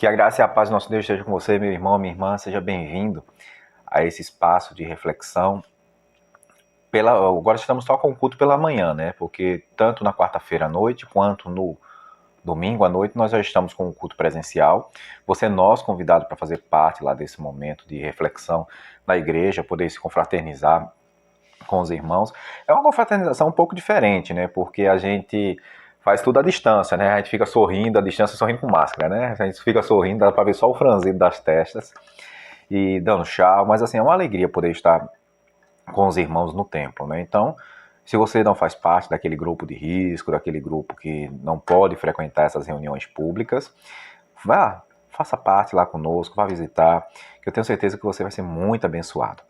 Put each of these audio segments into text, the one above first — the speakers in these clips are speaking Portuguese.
Que a graça e a paz do nosso Deus esteja com você, meu irmão, minha irmã. Seja bem-vindo a esse espaço de reflexão. Agora estamos só com o culto pela manhã, né? Porque tanto na quarta-feira à noite quanto no domingo à noite nós já estamos com o culto presencial. Você é nosso convidado para fazer parte lá desse momento de reflexão na igreja, poder se confraternizar com os irmãos. É uma confraternização um pouco diferente, né? Porque a gente faz tudo à distância, né? A gente fica sorrindo à distância, sorrindo com máscara, né? A gente fica sorrindo, dá para ver só o franzido das testas e dando tchau, mas assim, é uma alegria poder estar com os irmãos no templo, né? Então, se você não faz parte daquele grupo de risco, daquele grupo que não pode frequentar essas reuniões públicas, vá, faça parte lá conosco, vá visitar, que eu tenho certeza que você vai ser muito abençoado.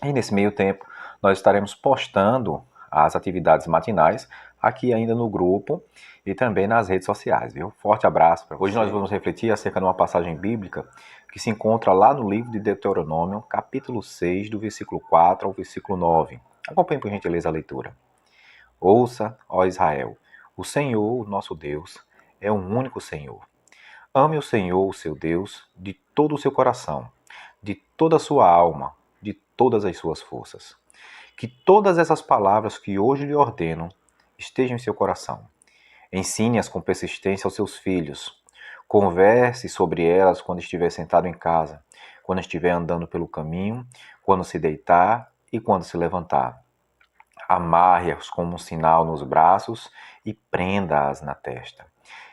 E nesse meio tempo, nós estaremos postando as atividades matinais aqui ainda no grupo e também nas redes sociais, viu? Forte abraço para você. Hoje nós vamos refletir acerca de uma passagem bíblica que se encontra lá no livro de Deuteronômio, capítulo 6, do versículo 4 ao versículo 9. Acompanhe por gentileza a leitura. Ouça, ó Israel, o Senhor, nosso Deus, é um único Senhor. Ame o Senhor, o seu Deus, de todo o seu coração, de toda a sua alma, de todas as suas forças. Que todas essas palavras que hoje lhe ordeno estejam em seu coração. Ensine-as com persistência aos seus filhos. Converse sobre elas quando estiver sentado em casa, quando estiver andando pelo caminho, quando se deitar e quando se levantar. Amarre-as como um sinal nos braços e prenda-as na testa.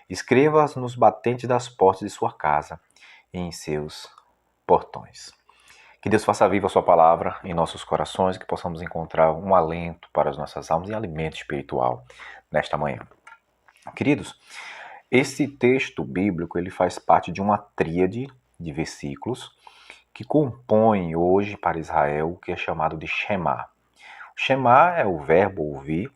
Escreva-as nos batentes das portas de sua casa e em seus portões. Que Deus faça viva a sua palavra em nossos corações, que possamos encontrar um alento para as nossas almas e alimento espiritual nesta manhã. Queridos, esse texto bíblico ele faz parte de uma tríade de versículos que compõem hoje para Israel o que é chamado de Shema. Shema é o verbo ouvir,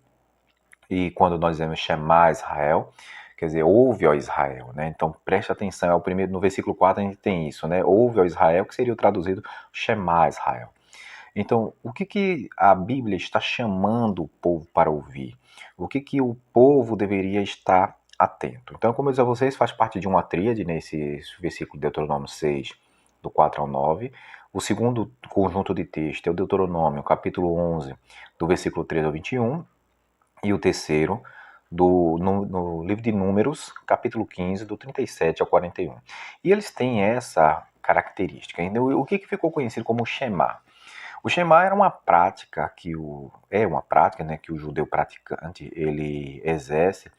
e quando nós dizemos Shema Israel, quer dizer, ouve, ó Israel, né? Então preste atenção, é o primeiro, no versículo 4 a gente tem isso, né? Ouve, ó Israel, que seria o traduzido Shema Israel. Então, o que a Bíblia está chamando o povo para ouvir? O que o povo deveria estar atento? Então, como eu disse a vocês, faz parte de uma tríade nesse versículo de Deuteronômio 6, do 4 ao 9. O segundo conjunto de texto é o Deuteronômio, capítulo 11, do versículo 13 ao 21. E o terceiro, no livro de Números, capítulo 15, do 37 ao 41. E eles têm essa característica. O que ficou conhecido como Shema? O Shema era uma prática né, que o judeu praticante ele exerce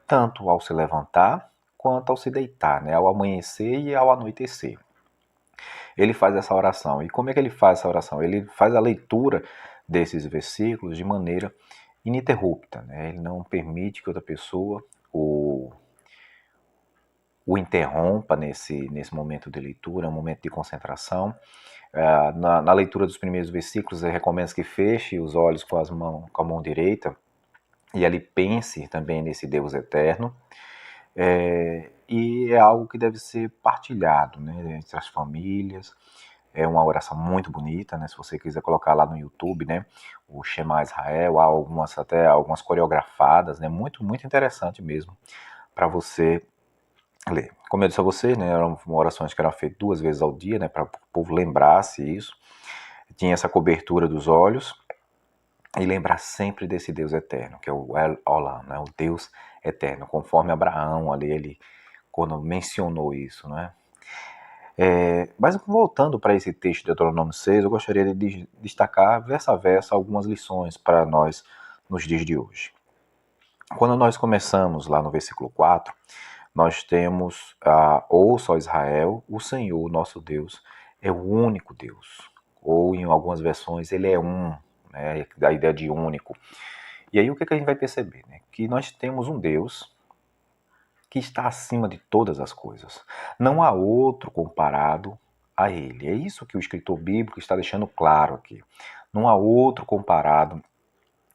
tanto ao se levantar quanto ao se deitar, né, ao amanhecer e ao anoitecer. Ele faz essa oração. E como é que ele faz essa oração? Ele faz a leitura desses versículos de maneira ininterrupta, né? Ele não permite que outra pessoa o interrompa nesse momento de leitura, um momento de concentração. Na leitura dos primeiros versículos, recomenda que feche os olhos com a mão direita e ali pense também nesse Deus eterno. E é algo que deve ser partilhado, né, entre as famílias. É uma oração muito bonita, né? Se você quiser colocar lá no YouTube, né? O Shema Israel, há algumas coreografadas, né? Muito, muito interessante mesmo para você ler. Como eu disse a você, né? Eram orações que eram feitas 2 vezes ao dia, né? Para o povo lembrar-se isso. Tinha essa cobertura dos olhos e lembrar sempre desse Deus eterno, que é o El Olam, né? O Deus eterno, conforme Abraão ali, ele quando mencionou isso, né? Mas voltando para esse texto de Deuteronômio 6, eu gostaria de destacar verso a verso algumas lições para nós nos dias de hoje. Quando nós começamos lá no versículo 4, nós temos ouça, ó Israel, o Senhor, nosso Deus, é o único Deus. Ou em algumas versões, ele é um, né, a ideia de único. E aí o que a gente vai perceber? Né? Que nós temos um Deus que está acima de todas as coisas. Não há outro comparado a ele. É isso que o escritor bíblico está deixando claro aqui. Não há outro comparado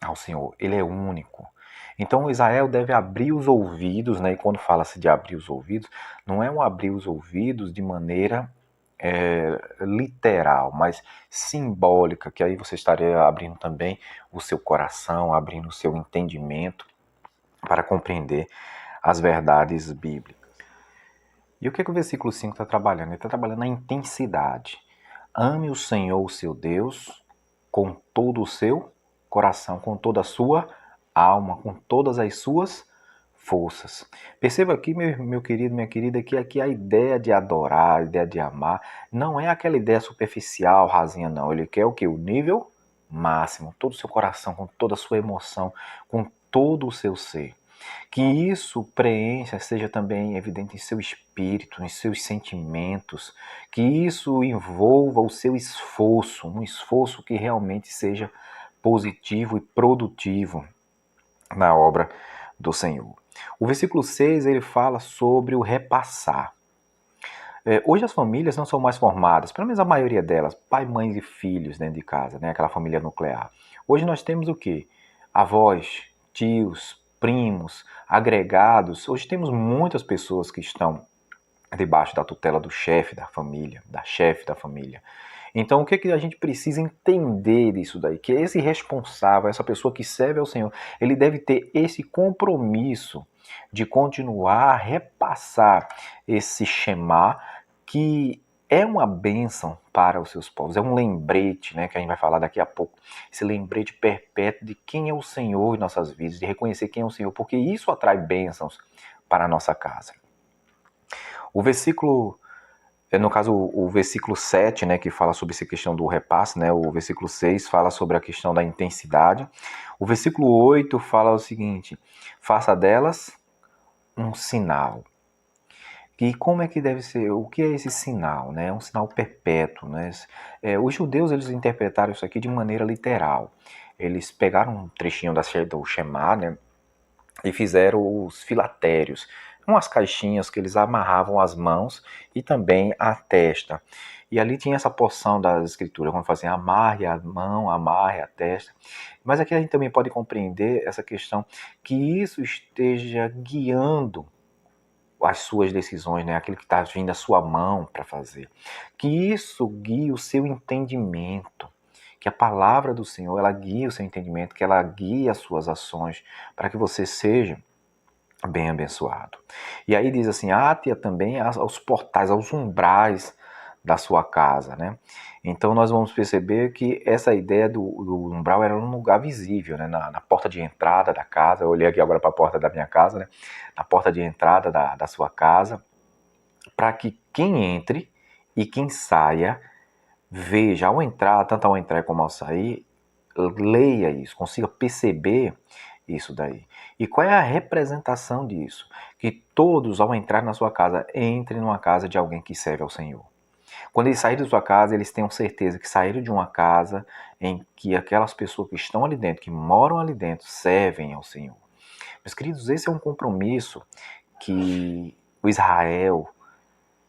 ao Senhor. Ele é único. Então Israel deve abrir os ouvidos, né? E quando fala-se de abrir os ouvidos, não é um abrir os ouvidos de maneira literal, mas simbólica, que aí você estaria abrindo também o seu coração, abrindo o seu entendimento para compreender as verdades bíblicas. E o que o versículo 5 está trabalhando? Ele está trabalhando a intensidade. Ame o Senhor, o seu Deus, com todo o seu coração, com toda a sua alma, com todas as suas forças. Perceba aqui, meu querido, minha querida, que aqui a ideia de adorar, a ideia de amar, não é aquela ideia superficial, rasinha, não. Ele quer o quê? O nível máximo, todo o seu coração, com toda a sua emoção, com todo o seu ser. Que isso preencha, seja também evidente em seu espírito, em seus sentimentos, que isso envolva o seu esforço, um esforço que realmente seja positivo e produtivo na obra do Senhor. O versículo 6 ele fala sobre o repassar. Hoje as famílias não são mais formadas, pelo menos a maioria delas, pai, mães e filhos dentro de casa, né? Aquela família nuclear. Hoje nós temos o quê? Avós, tios, primos, agregados. Hoje temos muitas pessoas que estão debaixo da tutela do chefe da família, da chefe da família. Então, o que a gente precisa entender disso daí? Que esse responsável, essa pessoa que serve ao Senhor, ele deve ter esse compromisso de continuar a repassar esse Shema, que é uma bênção para os seus povos, é um lembrete, né, que a gente vai falar daqui a pouco, esse lembrete perpétuo de quem é o Senhor em nossas vidas, de reconhecer quem é o Senhor, porque isso atrai bênçãos para a nossa casa. O versículo, no caso, o versículo 7, né, que fala sobre essa questão do repasse, né, o versículo 6 fala sobre a questão da intensidade. O versículo 8 fala o seguinte: faça delas um sinal. E como é que deve ser? O que é esse sinal? Né? É um sinal perpétuo. Né? Os judeus eles interpretaram isso aqui de maneira literal. Eles pegaram um trechinho do Shema, né, e fizeram os filatérios, umas caixinhas que eles amarravam as mãos e também a testa. E ali tinha essa porção das escrituras, quando fazem amarre a mão, amarre a testa. Mas aqui a gente também pode compreender essa questão que isso esteja guiando as suas decisões, né? Aquilo que está vindo da sua mão para fazer. Que isso guie o seu entendimento. Que a palavra do Senhor, ela guie o seu entendimento, que ela guie as suas ações, para que você seja bem abençoado. E aí diz assim, ate também aos portais, aos umbrais da sua casa, né? Então nós vamos perceber que essa ideia do umbral era um lugar visível, né? Na porta de entrada da casa. Eu olhei aqui agora para a porta da minha casa, né? Na porta de entrada da sua casa, para que quem entre e quem saia veja, ao entrar, tanto ao entrar como ao sair, leia isso, consiga perceber isso daí. E qual é a representação disso? Que todos, ao entrar na sua casa, entrem numa casa de alguém que serve ao Senhor. Quando eles saírem da sua casa, eles tenham certeza que saíram de uma casa em que aquelas pessoas que estão ali dentro, que moram ali dentro, servem ao Senhor. Meus queridos, esse é um compromisso que o Israel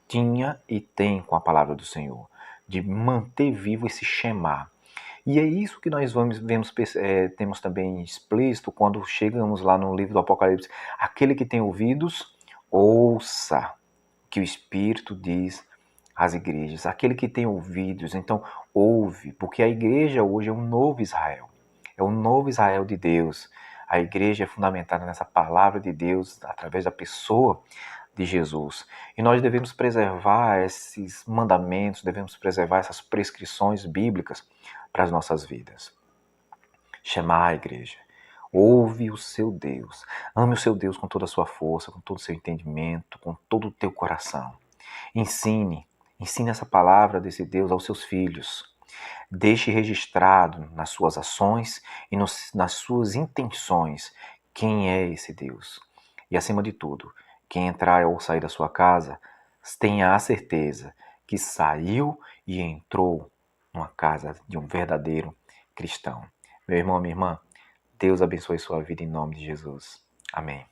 tinha e tem com a palavra do Senhor, de manter vivo esse Shema. E é isso que nós temos também explícito quando chegamos lá no livro do Apocalipse. Aquele que tem ouvidos, ouça o que o Espírito diz às igrejas. Aquele que tem ouvidos, então ouve, porque a igreja hoje é um novo Israel. É o novo Israel de Deus. A igreja é fundamentada nessa palavra de Deus através da pessoa de Jesus. E nós devemos preservar esses mandamentos, devemos preservar essas prescrições bíblicas para as nossas vidas. Chamar a igreja. Ouve o seu Deus. Ame o seu Deus com toda a sua força, com todo o seu entendimento, com todo o teu coração. Ensine essa palavra desse Deus aos seus filhos. Deixe registrado nas suas ações e nas suas intenções quem é esse Deus. E acima de tudo, quem entrar ou sair da sua casa, tenha a certeza que saiu e entrou numa casa de um verdadeiro cristão. Meu irmão, minha irmã, Deus abençoe sua vida em nome de Jesus. Amém.